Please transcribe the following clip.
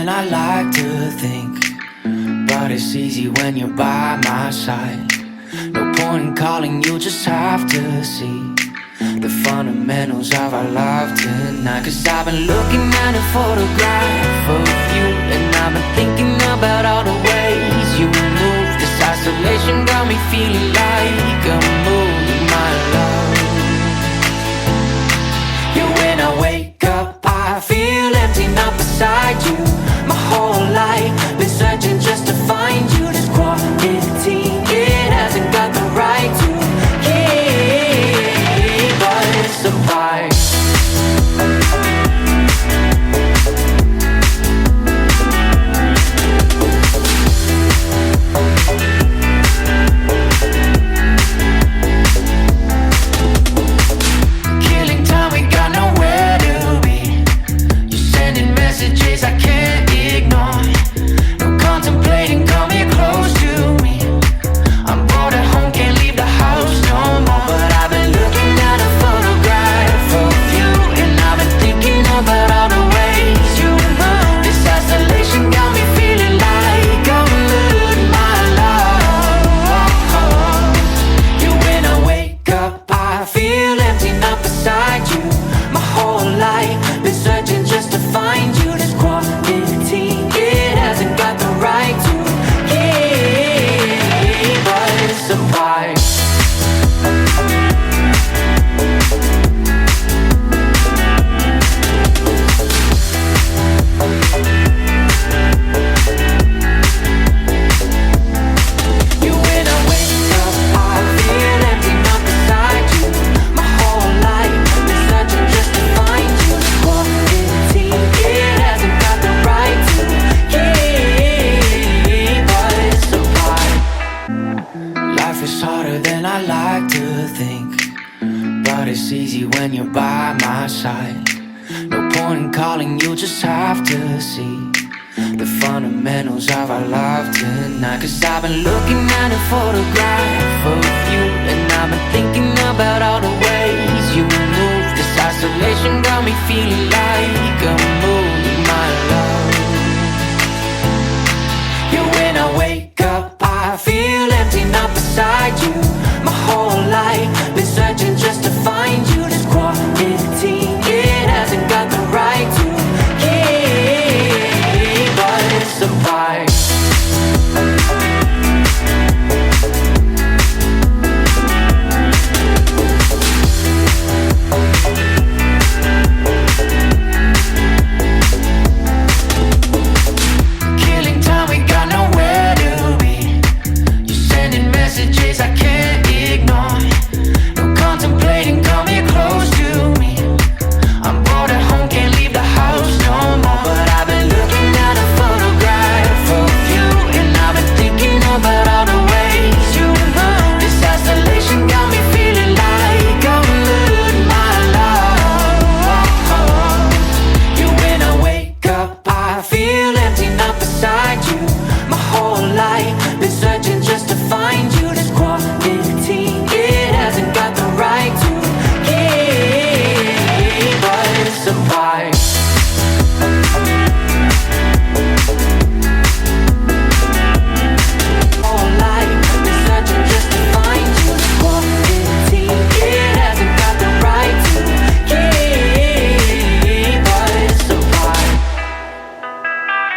than I like to think, but it's easy when you're by my side. No point in calling, you just have to see the fundamentals of our love tonight. Cause I've been looking at a photograph of you, and I've been thinking about all the ways you move. This isolation got me feeling like a mood, my love. Yeah, when I wake up I feel empty, not beside you. My whole life been searching just to find you. This quarantine, it hasn't got the right to keep us apart. Killing time, we got nowhere to be. You're sending messages I can't ignore. No contemplating, come here close to me. I'm bored at home, can't leave the house no more. But I've been looking at a photograph of you, and I've been thinking about all the ways you move. This isolation got me feeling like I'm losing my love. Yeah, when I wake up I feel empty, not beside you. My whole life been searching just to find you. This quarantine, it hasn't got the right to keep us apart. Yeah, when I wake up I feel empty, not beside you. My whole life been searching just to find you. This quarantine, it hasn't got the right to keep us apart. Life is harder than I like to think, but it's easy when you're by my side. No point in calling, you just have to see the fundamentals of our love tonight. Cause I've been looking at a photograph of you, and I've been thinking about all the